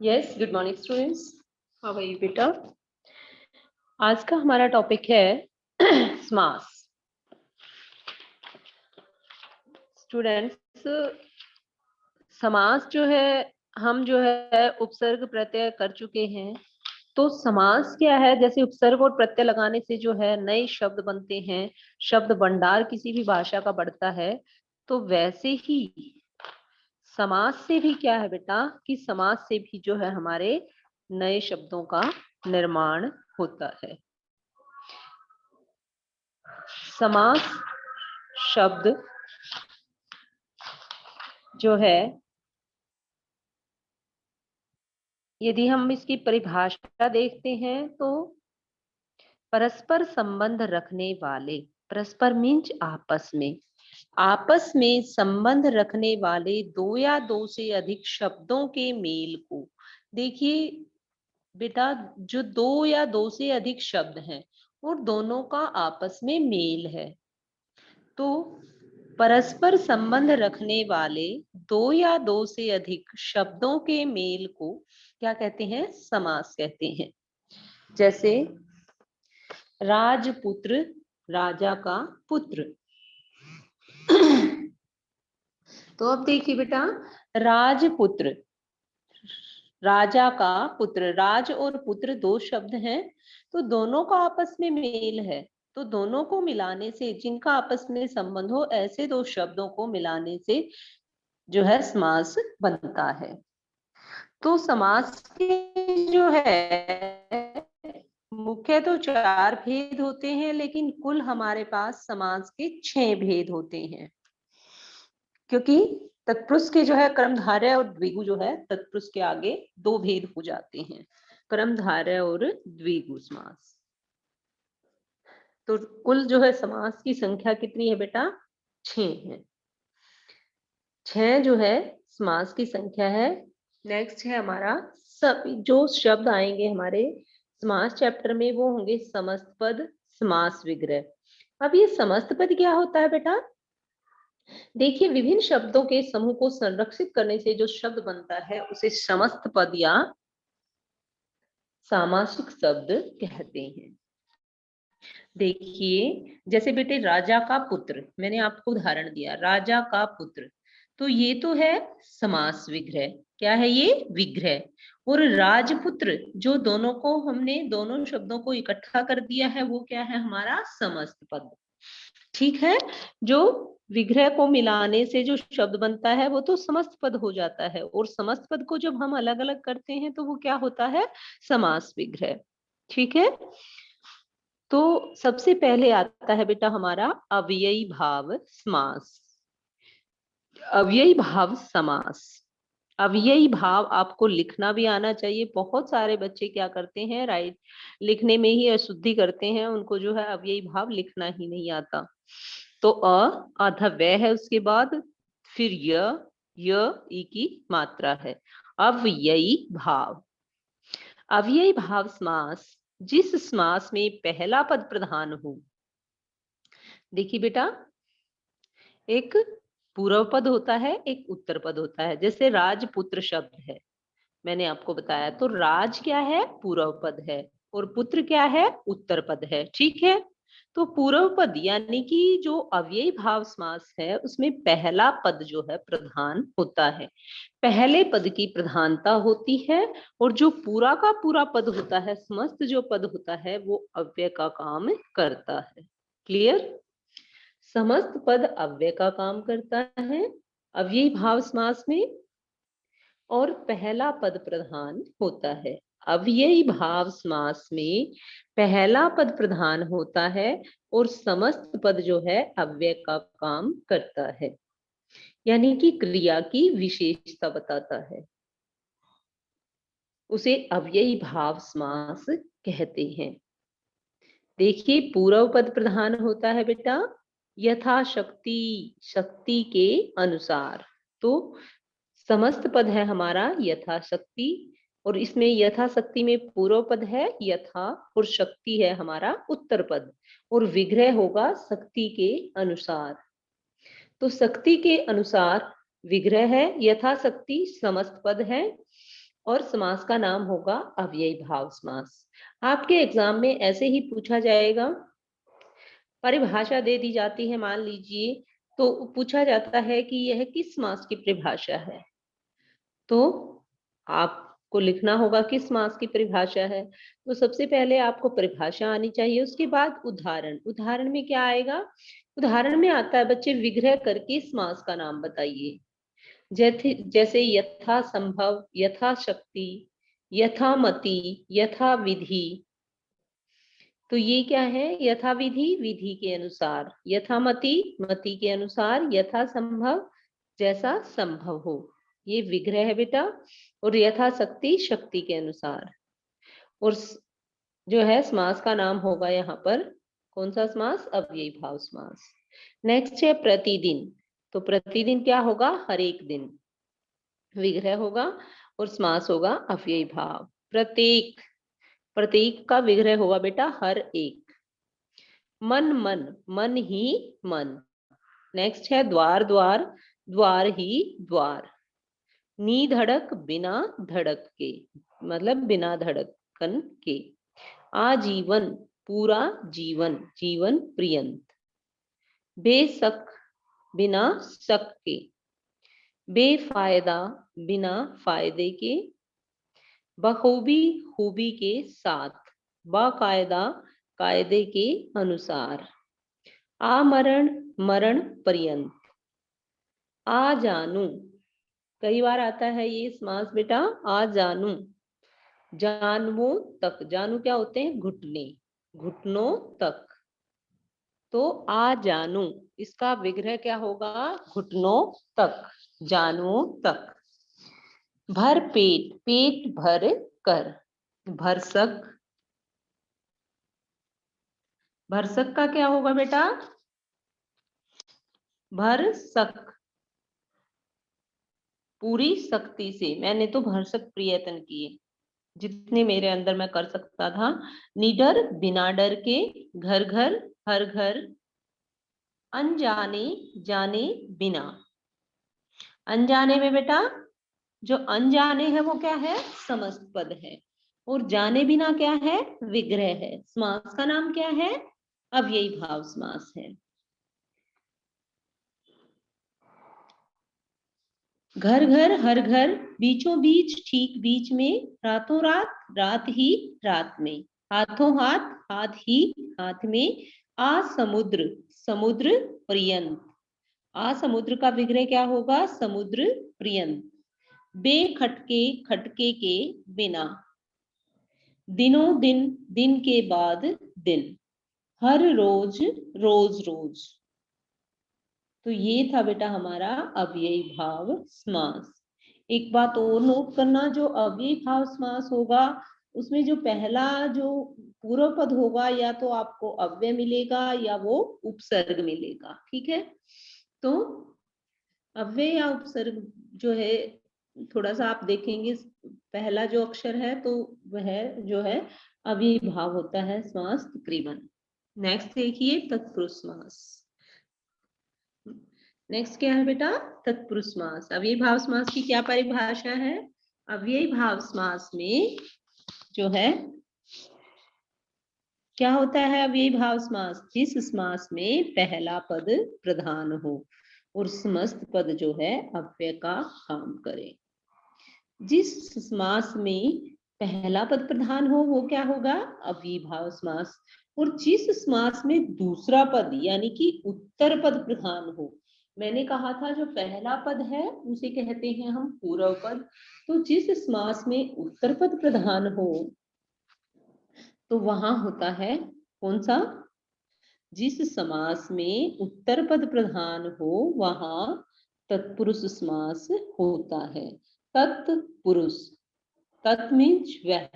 Yes, good morning students. How are you बेटा? आज का हमारा टॉपिक है समास। स्टूडेंट्स, समास जो है हम जो है उपसर्ग प्रत्यय कर चुके हैं। तो समास क्या है? जैसे उपसर्ग और प्रत्यय लगाने से जो है नए शब्द बनते हैं, शब्द भंडार किसी भी भाषा का बढ़ता है। तो वैसे ही समास से भी क्या है बेटा कि समास से भी जो है हमारे नए शब्दों का निर्माण होता है। समास शब्द जो है, यदि हम इसकी परिभाषा देखते हैं तो परस्पर संबंध रखने वाले, परस्पर मीन्स आपस में संबंध रखने वाले दो या दो से अधिक शब्दों के मेल को। देखिए बेटा, जो दो या दो से अधिक शब्द हैं और दोनों का आपस में मेल है, तो परस्पर संबंध रखने वाले दो या दो से अधिक शब्दों के मेल को क्या कहते हैं? समास कहते हैं। जैसे राजपुत्र, राजा का पुत्र। तो अब देखिए बेटा, राजपुत्र, राजा का पुत्र, राज और पुत्र दो शब्द हैं, तो दोनों का आपस में मेल है। तो दोनों को मिलाने से, जिनका आपस में संबंध हो, ऐसे दो शब्दों को मिलाने से जो है समास बनता है। तो समास के जो है मुख्य तो चार भेद होते हैं, लेकिन कुल हमारे पास समास के 6 भेद होते हैं, क्योंकि तत्पुरुष के जो है कर्मधारय और द्विगु जो है तत्पुरुष के आगे दो भेद हो जाते हैं, कर्मधारय और द्विगु समास। तो कुल जो है समास की संख्या कितनी है बेटा? 6 है। 6 जो है समास की संख्या है। नेक्स्ट है हमारा सब जो शब्द आएंगे हमारे समास चैप्टर में, वो होंगे समस्त पद, समास विग्रह। अब ये समस्त पद क्या होता है बेटा? देखिए, विभिन्न शब्दों के समूह को संरक्षित करने से जो शब्द बनता है उसे समस्त पद या सामासिक शब्द कहते हैं। देखिए, जैसे बेटे राजा का पुत्र, मैंने आपको उदाहरण दिया, राजा का पुत्र, तो ये तो है समास विग्रह। क्या है ये? विग्रह। और राजपुत्र, जो दोनों को हमने दोनों शब्दों को इकट्ठा कर दिया है, वो क्या है? हमारा समस्त पद। ठीक है, जो विग्रह को मिलाने से जो शब्द बनता है वो तो समस्त पद हो जाता है, और समस्त पद को जब हम अलग अलग करते हैं तो वो क्या होता है? समास विग्रह। ठीक है, तो सबसे पहले आता है बेटा हमारा अव्ययी भाव समास। अव्ययी भाव समास, अव्ययी भाव आपको लिखना भी आना चाहिए। बहुत सारे बच्चे क्या करते हैं, राइट लिखने में ही अशुद्धि करते हैं, उनको जो है अव्ययी भाव लिखना ही नहीं आता। तो आधा व है, उसके बाद फिर ई की मात्रा है, अव्ययी भाव। अव्ययी भाव समास, जिस समास में पहला पद प्रधान हो। देखिए बेटा, एक पूर्व पद होता है, एक उत्तर पद होता है। जैसे राजपुत्र शब्द है, मैंने आपको बताया, तो राज क्या है? पूर्व पद है, और पुत्र क्या है? उत्तर पद है। ठीक है, तो पूर्व पद यानी कि जो अव्ययी भाव समास है उसमें पहला पद जो है प्रधान होता है, पहले पद की प्रधानता होती है, और जो पूरा का पूरा पद होता है, समस्त जो पद होता है, वो अव्यय का काम करता है। क्लियर? समस्त पद अव्यय का काम करता है अव्ययी भाव समास में, और पहला पद प्रधान होता है। अव्ययी भाव समास में पहला पद प्रधान होता है और समस्त पद जो है अव्यय का काम करता है, यानी कि क्रिया की विशेषता बताता है, उसे अव्ययी भाव समास कहते हैं। देखिए, पूर्व पद प्रधान होता है बेटा यथाशक्ति, शक्ति के अनुसार। तो समस्त पद है हमारा यथाशक्ति, और इसमें यथाशक्ति में पूर्व पद है यथा, और शक्ति है हमारा उत्तर पद, और विग्रह होगा शक्ति के अनुसार। तो शक्ति के अनुसार विग्रह है, यथाशक्ति समस्त पद है, और समास का नाम होगा अव्ययी भाव समास। आपके एग्जाम में ऐसे ही पूछा जाएगा, परिभाषा दे दी जाती है, मान लीजिए, तो पूछा जाता है कि यह किस समास की परिभाषा है, तो आपको लिखना होगा किस समास की परिभाषा है। तो सबसे पहले आपको परिभाषा आनी चाहिए, उसके बाद उदाहरण। उदाहरण में क्या आएगा? उदाहरण में आता है बच्चे विग्रह करके समास का नाम बताइए। जैसे यथा संभव, यथा शक्ति, यथा मति, यथा विधि। तो ये क्या है? यथा विधि, विधि के अनुसार, यथा मति, मति के अनुसार, यथा संभव, जैसा संभव हो, ये विग्रह है बेटा। और यथा शक्ति, शक्ति के अनुसार। और जो है समास का नाम होगा यहाँ पर कौन सा समास? अव्ययी भाव समास। नेक्स्ट है प्रतिदिन। तो प्रतिदिन क्या होगा? हर एक दिन, विग्रह होगा और समास होगा अव्ययी भाव। प्रत्येक, प्रत्येक का विग्रह होगा बेटा हर एक। मन मन, मन ही मन। नेक्स्ट है द्वार द्वार, द्वार ही द्वार। निधड़क, बिना धड़क के, मतलब बिना धड़कन के। आजीवन, पूरा जीवन, जीवन पर्यंत। बेशक, बिना शक के। बेफायदा, बिना फायदे के। बखूबी, खूबी के साथ। बाकायदा, कायदे के अनुसार। आमरण, मरण पर्यंत। आ जानू, कई बार आता है ये समास बेटा, आ जानू। जानवों तक, जानू क्या होते हैं? घुटने, घुटनों तक। तो आ जानू, इसका विग्रह क्या होगा? घुटनों तक, जानवों तक। भर पेट, पेट भर कर। भरसक, भरसक का क्या होगा बेटा? भरसक, पूरी शक्ति से, मैंने तो भरसक प्रयत्न किए, जितने मेरे अंदर मैं कर सकता था। निडर, बिना डर के। घर घर, हर घर। अनजाने, जाने बिना। अनजाने में बेटा जो अनजाने है वो क्या है? समस्त पद है। और जाने बिना क्या है? विग्रह है। समास का नाम क्या है? अव्ययी भाव समास है। घर घर, हर घर। बीचों बीच, ठीक बीच में। रातों रात, रात ही रात में। हाथों हाथ, हाथ ही हाथ में। आ समुद्र, समुद्र पर्यंत। आ समुद्र का विग्रह क्या होगा? समुद्र पर्यंत। बेखटके, खटके के बिना। दिनों दिन, दिन के बाद दिन। हर रोज, रोज रोज। तो ये था बेटा हमारा अव्ययी भाव समास। एक बात और नोट करना, जो अव्ययी भाव समास होगा उसमें जो पहला जो पूर्व पद होगा या तो आपको अव्यय मिलेगा या वो उपसर्ग मिलेगा। ठीक है, तो अव्यय या उपसर्ग जो है, थोड़ा सा आप देखेंगे, पहला जो अक्षर है तो वह जो है अव्ययी भाव होता है समास तकरीबन। नेक्स्ट देखिए तत्पुरुष समास। नेक्स्ट क्या है बेटा? तत्पुरुष समास। अव्ययी भाव समास की क्या परिभाषा है? अव्ययी भाव समास में जो है क्या होता है? अव्ययी भाव समास, जिस समास में पहला पद प्रधान हो और समस्त पद जो है अव्यय का काम करे। जिस समास में पहला पद प्रधान हो वो क्या होगा? अव्ययी भाव समास। और जिस समास में दूसरा पद यानी कि उत्तर पद प्रधान हो, मैंने कहा था जो पहला पद है उसे कहते हैं हम पूर्व पद। तो जिस समास में उत्तर पद प्रधान हो तो वहां होता है कौन सा? जिस समास में उत्तर पद प्रधान हो वहां तत्पुरुष समास होता है। तत्पुरुष, तत् मीन्स वह,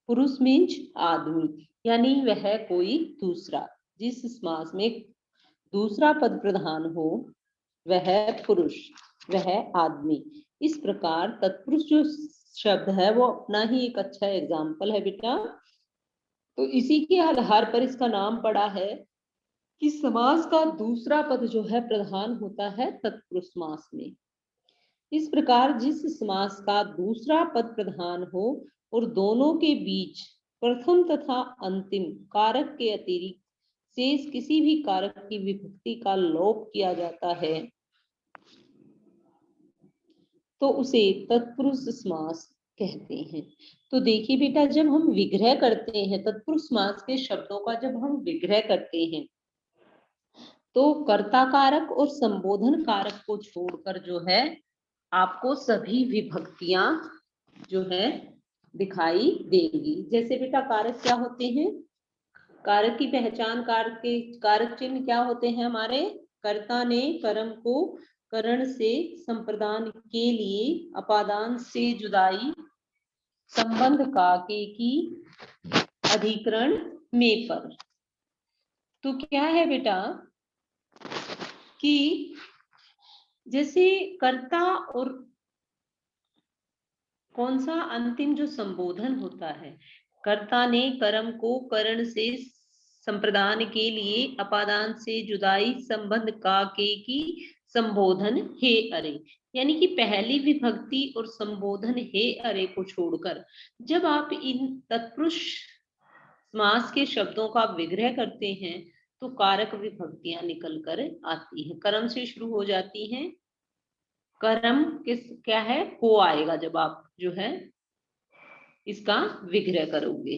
पुरुष मीन्स आदमी, यानी वह कोई दूसरा। जिस समास में दूसरा पद प्रधान हो वह पुरुष, वह आदमी। इस प्रकार तत्पुरुष जो शब्द है वो अपना ही एक अच्छा एग्जाम्पल है बेटा। तो इसी के आधार पर इसका नाम पड़ा है कि समास का दूसरा पद जो है प्रधान होता है तत्पुरुष समास में। इस प्रकार जिस समास का दूसरा पद प्रधान हो और दोनों के बीच प्रथम तथा अंतिम कारक के अतिरिक्त शेष किसी भी कारक की विभक्ति का लोप किया जाता है तो उसे तत्पुरुष समास कहते हैं। तो देखिए बेटा, जब हम विग्रह करते हैं, तत्पुरुष समास के शब्दों का जब हम विग्रह करते हैं तो कर्ता कारक और संबोधन कारक को छोड़कर जो है आपको सभी विभक्तियां जो है दिखाई देंगी। जैसे बेटा कारक क्या होते हैं, कारक की पहचान, कारक चिन्ह क्या होते हैं हमारे, कर्ता ने कर्म को करण से संप्रदान के लिए अपादान से जुदाई संबंध का के की अधिकरण में पर। तो क्या है बेटा कि जैसे कर्ता और कौन सा अंतिम जो संबोधन होता है, कर्ता ने कर्म को करण से संप्रदान के लिए अपादान से जुदाई संबंध का के की संबोधन हे अरे, यानी कि पहली विभक्ति और संबोधन हे अरे को छोड़कर जब आप इन तत्पुरुष समास के शब्दों का विग्रह करते हैं तो कारक विभक्तियां निकल कर आती हैं, कर्म से शुरू हो जाती हैं। कर्म किस क्या है, को आएगा जब आप जो है इसका विग्रह करोगे।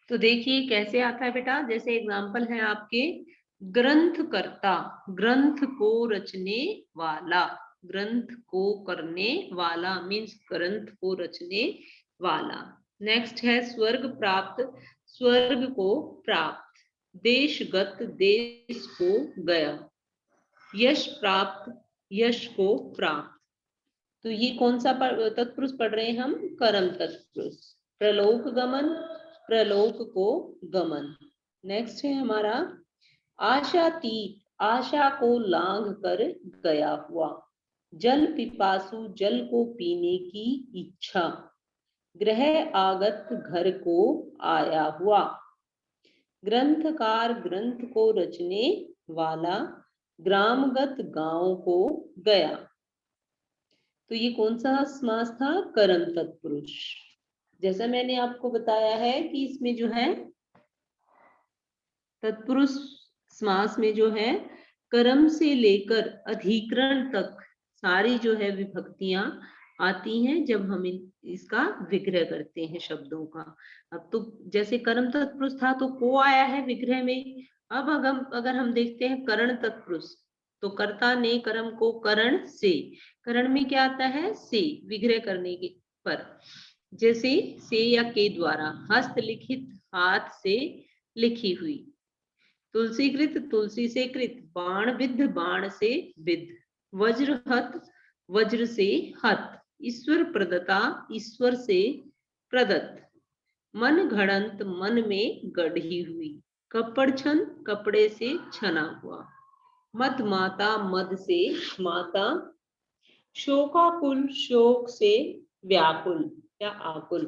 तो देखिए कैसे आता है बेटा, जैसे एग्जांपल है आपके, ग्रंथकर्ता, ग्रंथ को रचने वाला, ग्रंथ को करने वाला मीन्स ग्रंथ को रचने वाला। नेक्स्ट है स्वर्ग प्राप्त, स्वर्ग को प्राप्त, देशगत, देश को गया, यश प्राप्त, यश को प्राप्त। तो ये कौन सा तत्पुरुष पढ़ रहे हैं हम, कर्म तत्पुरुष। प्रलोक गमन, प्रलोक को गमन। नेक्स्ट है हमारा आशातीत, आशा को लांघ कर गया हुआ, जल पिपासु, जल को पीने की इच्छा, गृह आगत, घर को आया हुआ, ग्रंथकार, ग्रंथ को रचने वाला, ग्रामगत, गांव को गया। तो ये कौन सा समास था, कर्म तत्पुरुष। जैसा मैंने आपको बताया है कि इसमें जो है तत्पुरुष समास में जो है कर्म से लेकर अधिकरण तक सारी जो है विभक्तियां आती हैं जब हम इसका विग्रह करते हैं शब्दों का। अब तो जैसे कर्म तत्पुरुष था तो को आया है विग्रह में। अब अगर हम देखते हैं करण तत्पुरुष, तो कर्ता ने कर्म को करण से, करण में क्या आता है, से, विग्रह करने के पर, जैसे से या के द्वारा, हस्तलिखित, हाथ से लिखी हुई, तुलसीकृत, तुलसी से कृत, बाण विद्ध, बाण से विद्ध, वज्रहत, वज्र से हत, ईश्वर प्रदत्ता, ईश्वर से प्रदत्त, मन घड़ंत, मन में गढ़ी हुई, कपड़ छन, कपड़े से छना हुआ, मद माता, मद से माता, शोकाकुल, शोक से व्याकुल या आकुल,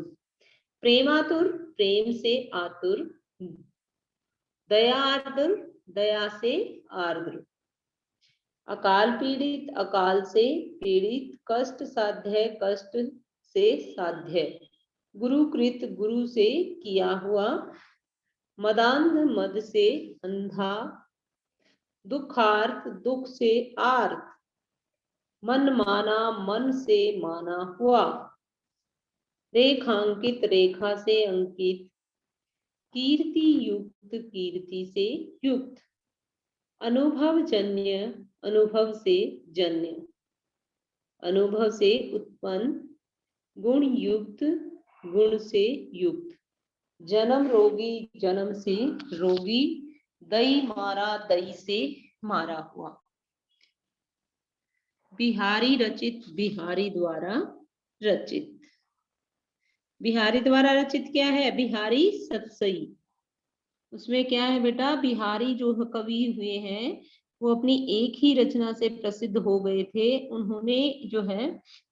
प्रेमातुर, प्रेम से आतुर, दयार्द्र, दया से आर्द्र, अकाल पीड़ित, अकाल से पीड़ित, कष्ट साध्य, कष्ट से साध्य, गुरुकृत, गुरु से किया हुआ, मदांध, मद से अंधा, दुखार्थ, दुख से आर्थ, मन माना, मन से माना हुआ, रेखांकित, रेखा से अंकित, कीर्ति युक्त, कीर्ति से युक्त, अनुभव जन्य, अनुभव से जन्य, अनुभव से उत्पन्न, गुण युक्त, गुण से युक्त, जन्म रोगी, जन्म से रोगी, दई मारा, दई से मारा हुआ, बिहारी रचित, बिहारी द्वारा रचित। बिहारी द्वारा रचित क्या है, बिहारी सतसई। उसमें क्या है बेटा, बिहारी जो कवि हुए हैं वो अपनी एक ही रचना से प्रसिद्ध हो गए थे। उन्होंने जो है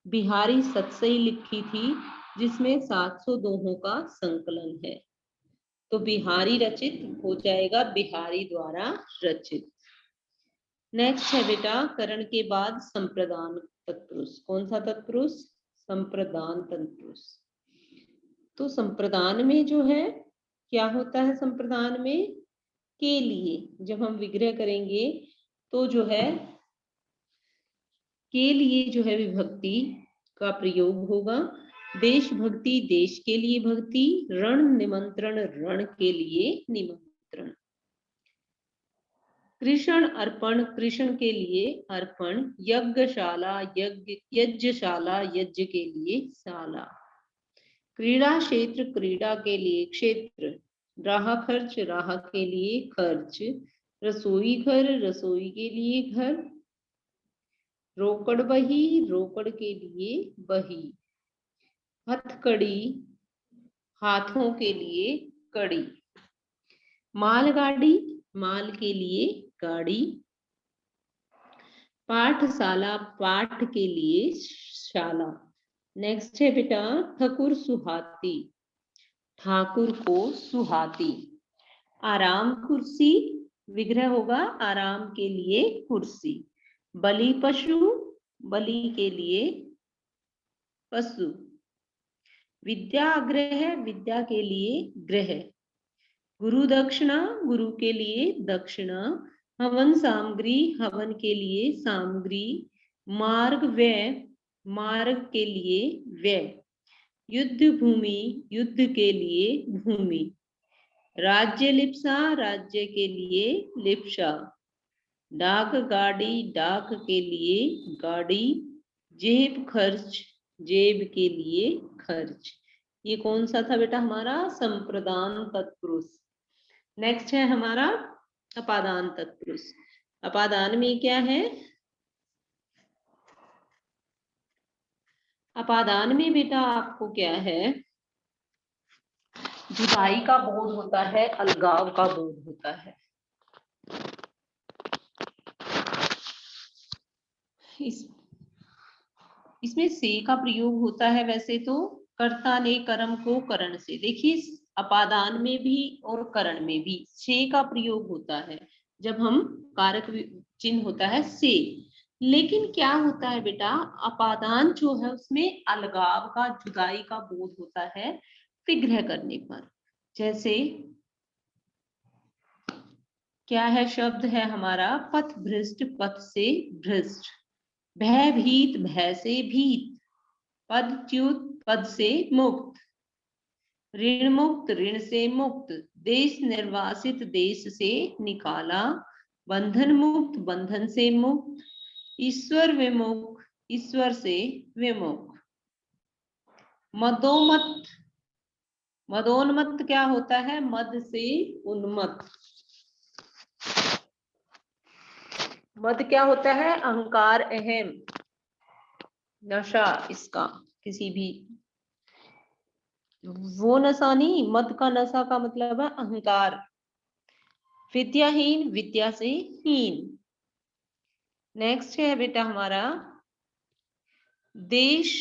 बिहारी सतसई लिखी थी जिसमें 700 दोहों का संकलन है। तो बिहारी रचित हो जाएगा बिहारी द्वारा रचित। नेक्स्ट है बेटा करण के बाद संप्रदान तत्पुरुष। कौन सा तत्पुरुष? संप्रदान तत्पुरुष। तो संप्रदान में जो है क्या होता है? संप्रदान में के लिए जब हम विग्रह करेंगे तो जो है के लिए जो है विभक्ति का प्रयोग होगा। देशभक्ति देश के लिए भक्ति, रण निमंत्रण रण के लिए निमंत्रण, कृष्ण अर्पण कृष्ण के लिए अर्पण, यज्ञशाला यज्ञशाला यज्ञ के लिए शाला, क्रीड़ा क्षेत्र क्रीड़ा के लिए क्षेत्र, राह खर्च राह के लिए खर्च, रसोई घर रसोई के लिए घर, रोकड़ बही रोकड़ के लिए बही, हथकड़ी हाथों के लिए कड़ी, मालगाड़ी माल के लिए गाड़ी, पाठशाला पाठ के लिए शाला। नेक्स्ट है बेटा ठकुर सुहाती, ठाकुर को सुहाती, आराम कुर्सी विग्रह होगा आराम के लिए कुर्सी, बलि पशु बलि के लिए पशु, विद्याग्रह विद्या के लिए ग्रह, गुरु दक्षिणा गुरु के लिए दक्षिणा, हवन सामग्री हवन के लिए सामग्री, मार्ग व्यय मार्ग के लिए व्यय, युद्ध भूमि युद्ध के लिए भूमि, राज्य लिप्सा राज्य के लिए लिप्सा, डाक गाड़ी डाक के लिए गाड़ी, जेब खर्च जेब के लिए खर्च। ये कौन सा था बेटा? हमारा संप्रदान तत्पुरुष। नेक्स्ट है हमारा अपादान तत्पुरुष। अपादान में क्या है? अपादान में बेटा आपको क्या है? जुदाई का बोध होता है, अलगाव का बोध होता है। इसमें से का प्रयोग होता है वैसे तो कर्ता ने कर्म को करण से। देखिए अपादान में भी और करण में भी से का प्रयोग होता है जब हम कारक चिन्ह होता है से। लेकिन क्या होता है बेटा? अपादान जो है उसमें अलगाव का जुदाई का बोध होता है विग्रह करने पर। जैसे क्या है? शब्द है हमारा पथ भ्रष्ट पथ से भ्रष्ट, भयभीत भय से भीत, पदच्युत पद से मुक्त, ऋण मुक्त ऋण से मुक्त, देश निर्वासित देश से निकाला, बंधन मुक्त बंधन से मुक्त, ईश्वर विमुख ईश्वर से विमुख, मदोमत मदोन्मत्त क्या होता है? मद से उन्मत्त। मद क्या होता है? अहंकार अहम नशा इसका किसी भी वो नशा नहीं, मद का नशा का मतलब है अहंकार। विद्याहीन विद्या से हीन। नेक्स्ट है बेटा हमारा देश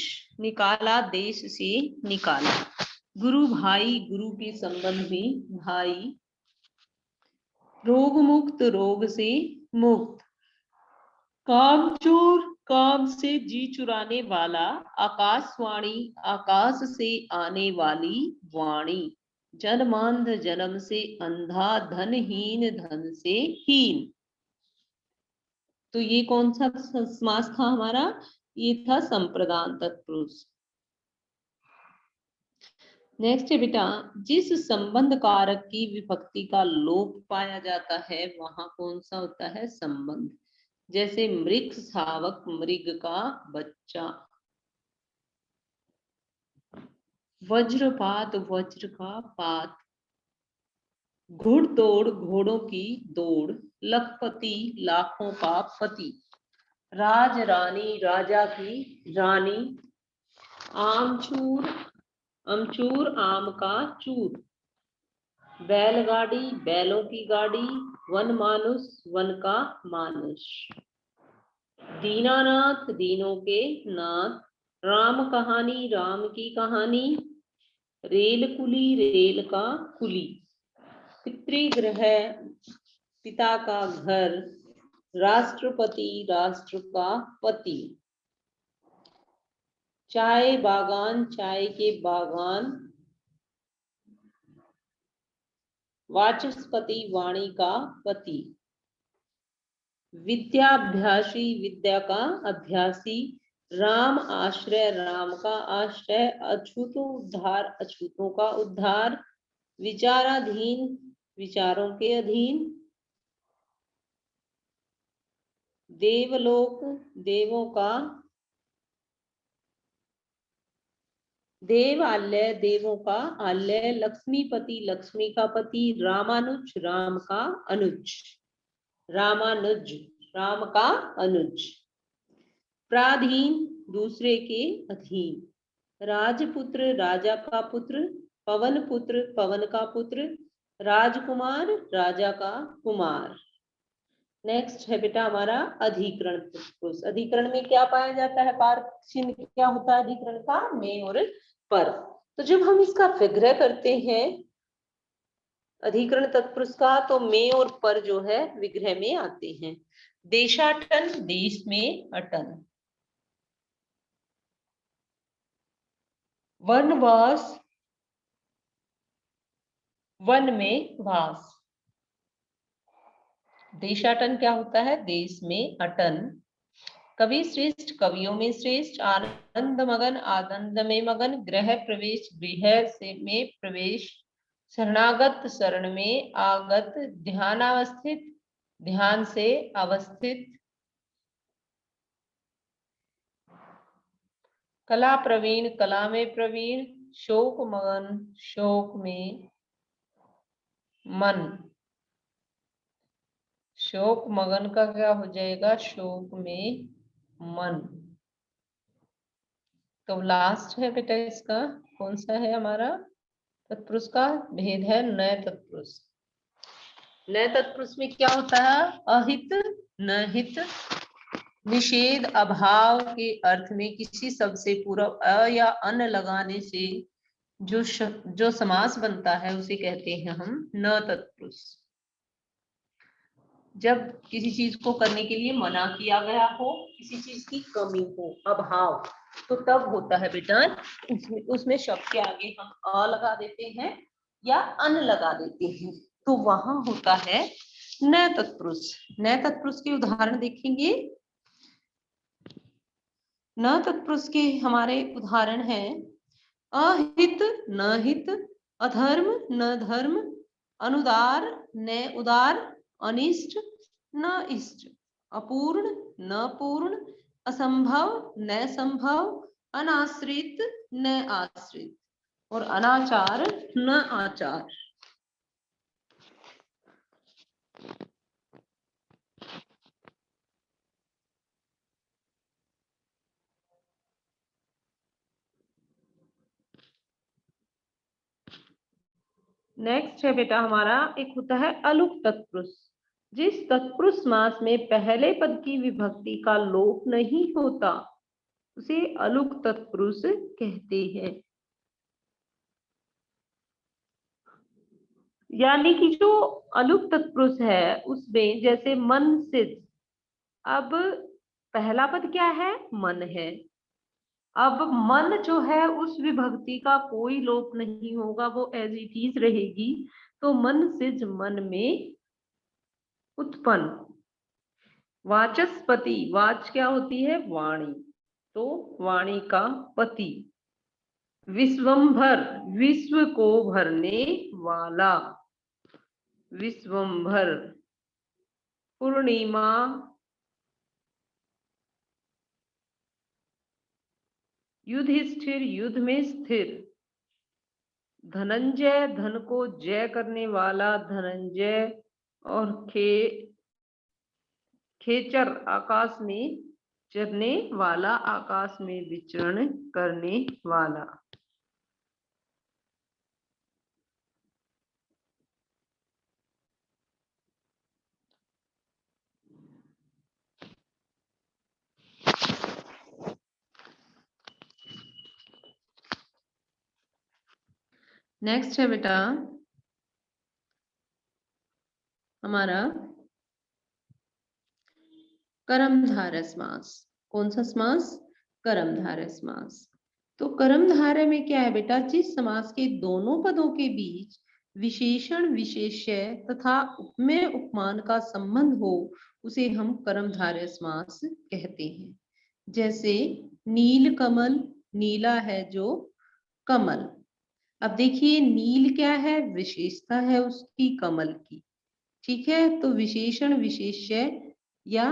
निकाला देश से निकाला, गुरु भाई गुरु के संबंध में भाई, रोग मुक्त रोग से मुक्त, कामचोर काम से जी चुराने वाला, आकाशवाणी आकाश से आने वाली वाणी, जन्मांध जन्म से अंधा, धनहीन धन से हीन। तो ये कौन सा समास था हमारा? ये था संप्रदान तत्पुरुष। नेक्स्ट है बेटा जिस संबंध कारक की विभक्ति का लोप पाया जाता है वहां कौन सा होता है? संबंध। जैसे मृग शावक मृग का बच्चा, वज्रपात वज्र का पात, घुड़दौड़ घोड़ों की दौड़, लखपति लाखों का पति, राज रानी राजा की रानी, आमचूर अमचूर आम का चूर, बैलगाड़ी बैलों की गाड़ी, वन मानुष वन का मानुष, दीनानाथ दीनों के नाथ, राम कहानी राम की कहानी, रेल कुली रेल का कुली, पितृगृह पिता का घर, राष्ट्रपति, राष्ट्र का पति। चाय बागान, चाय के बागान। वाचस्पति, वाणी का पति। विद्याभ्यासी, विद्या का अभ्यासी। राम आश्रय, राम का आश्रय। अछूतो उद्धार, अछूतों का उद्धार। विचाराधीन, विचारों के अधीन। देवलोक, देवों का। देवालय, देवों का आलय। लक्ष्मीपति, लक्ष्मी का पति। रामानुज, राम का अनुज। रामानुज, राम का अनुज। प्राधीन, दूसरे के अधीन। राजपुत्र, राजा का पुत्र। पवन पुत्र, पवन का पुत्र। राजकुमार, राजा का कुमार। नेक्स्ट है बेटा हमारा अधिकरण तत्पुरुष। अधिकरण में क्या पाया जाता है? पार चिन्ह क्या होता है अधिकरण का? में और पर। तो जब हम इसका विग्रह करते हैं अधिकरण तत्पुरुष का, तो में और पर जो है विग्रह में आते हैं। देशाटन, देश में अटन। वनवास, वन में वास। देशाटन क्या होता है? देश में अटन। कवि श्रेष्ठ, कवियों में श्रेष्ठ। आनंद मगन, आनंद में मगन। गृह प्रवेश, गृह से में प्रवेश। शरणागत, शरण में आगत। ध्यानावस्थित, ध्यान से अवस्थित। कला प्रवीण, कला में प्रवीण। शोक मगन, शोक में मन। शोक मगन का क्या हो जाएगा? शोक में मन। तो लास्ट है बेटा इसका कौन सा है हमारा तत्पुरुष का? भेद है नए तत्पुरुष। नए तत्पुरुष में क्या होता है? अहित, नहित। निषेध, अभाव के अर्थ में किसी शब्द से पूर्व अ या अन लगाने से जो समास बनता है उसे कहते हैं हम न तत्पुरुष। जब किसी चीज को करने के लिए मना किया गया हो, किसी चीज की कमी हो, अभाव, तो तब होता है बेटा उसमें शब्द के आगे हम अ लगा देते हैं या अन लगा देते हैं, तो वहां होता है न तत्पुरुष। न तत्पुरुष के उदाहरण देखेंगे। न तत्पुरुष के हमारे उदाहरण हैं अहित, न हित। अधर्म, न धर्म। अनुदार, न उदार। अनिष्ट, न इष्ट। अपूर्ण, न पूर्ण। असंभव, न संभव। अनाश्रित, न आश्रित। और अनाचार, न आचार। नेक्स्ट है बेटा हमारा एक होता है अलुक तत्पुरुष। जिस तत्पुरुष समास में पहले पद की विभक्ति का लोप नहीं होता उसे अलुक तत्पुरुष कहते हैं। यानी कि जो अलुक तत्पुरुष है उसमें जैसे मन सिद्ध, अब पहला पद क्या है? मन है। अब मन जो है उस विभक्ति का कोई लोप नहीं होगा, वो एज इट इज रहेगी। तो मन सिद्ध, मन में उत्पन्न। वाचस्पति, वाच क्या होती है? वाणी, तो वाणी का पति। विश्वंभर, विश्व को भरने वाला। विश्वंभर। पूर्णिमा, युधिष्ठिर, युद्ध में स्थिर। धनंजय, धन को जय करने वाला धनंजय। और खेचर, आकाश में चरने वाला, आकाश में विचरण करने वाला। नेक्स्ट है बेटा हमारा कर्मधारय समास। कौन सा समास? कर्मधारय समास। तो कर्मधारय में क्या है बेटा, जिस समास के दोनों पदों के बीच विशेषण विशेष्य तथा उपमेय उपमान का संबंध हो उसे हम कर्मधारय समास कहते हैं। जैसे नील कमल, नीला है जो कमल। अब देखिए नील क्या है, विशेषता है उसकी कमल की, ठीक है। तो विशेषण विशेष्य या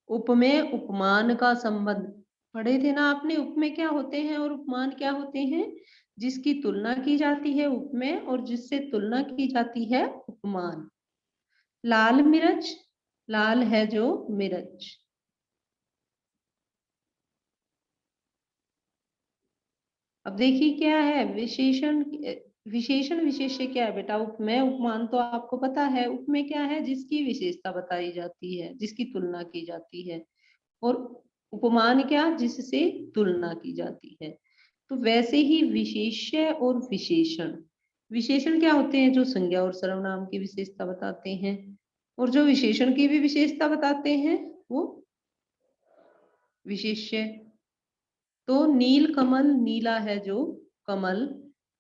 उपमेय उपमान का संबंध पढ़े थे ना आपने। उपमेय क्या होते हैं और उपमान क्या होते हैं? जिसकी तुलना की जाती है उपमेय और जिससे तुलना की जाती है उपमान। लाल मिर्च, लाल है जो मिर्च। अब देखिए क्या है विशेषण, विशेषण विशेष्य क्या है बेटा? उपमेय उपमान तो आपको पता है। उपमेय क्या है? जिसकी विशेषता बताई जाती है, जिसकी तुलना की जाती है। और उपमान क्या? जिससे तुलना की जाती है। तो वैसे ही विशेष्य और विशेषण, विशेषण क्या होते हैं? जो संज्ञा और सर्वनाम की विशेषता बताते हैं, और जो विशेषण की भी विशेषता बताते हैं वो विशेष्य। तो नील कमल, नीला है जो कमल।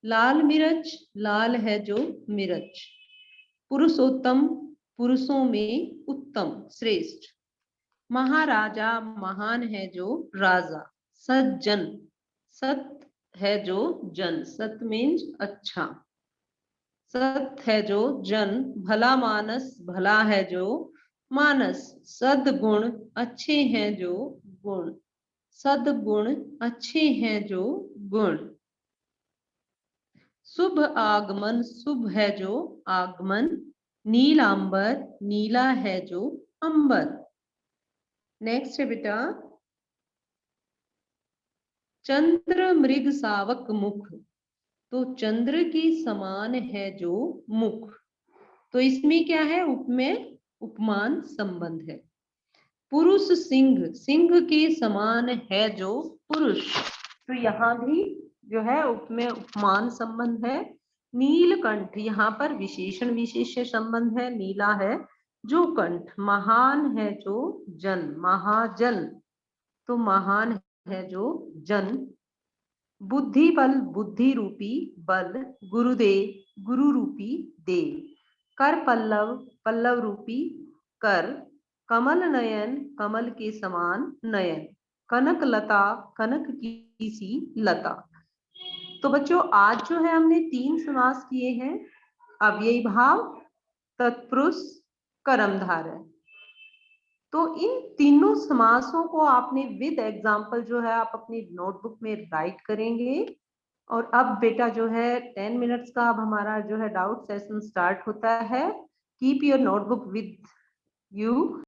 लाल मिर्च, लाल है जो मिर्च। पुरुषोत्तम, पुरुषों में उत्तम श्रेष्ठ। महाराजा, महान है जो राजा। सज्जन, सत है जो जन। सत मीन्स अच्छा। सत है जो जन। भला मानस, भला है जो मानस। सद्गुण, अच्छे हैं जो गुण। सद्गुण, अच्छे हैं जो गुण। शुभ आगमन, शुभ है जो आगमन। नीलांबर, नीला है जो अंबर। नेक्स्ट है बेटा चंद्र मृग सावक मुख। तो चंद्र की समान है जो मुख। तो इसमें क्या है? उपमेय उपमान संबंध है। पुरुष सिंह, सिंह के समान है जो पुरुष। तो यहाँ भी जो है उपमेय उपमान संबंध है। नीलकंठ, यहाँ पर विशेषण विशेष्य संबंध है। नीला है जो कंठ। महान है जो जन, महाजन। तो महान है जो जन। बुद्धि बल, बुद्धि रूपी बल। गुरुदेव, गुरु रूपी देव। कर पल्लव, पल्लव रूपी कर। कमल नयन, कमल के समान नयन। कनक लता, कनक की सी लता। तो बच्चों आज जो है हमने 3 समास किए हैं, अव्ययी भाव, तत्पुरुष, कर्मधारय। तो इन तीनों समासों को आपने विद एग्जाम्पल जो है आप अपनी नोटबुक में राइट करेंगे। और अब बेटा जो है 10 मिनट्स का अब हमारा जो है डाउट सेशन स्टार्ट होता है। Keep your notebook with you.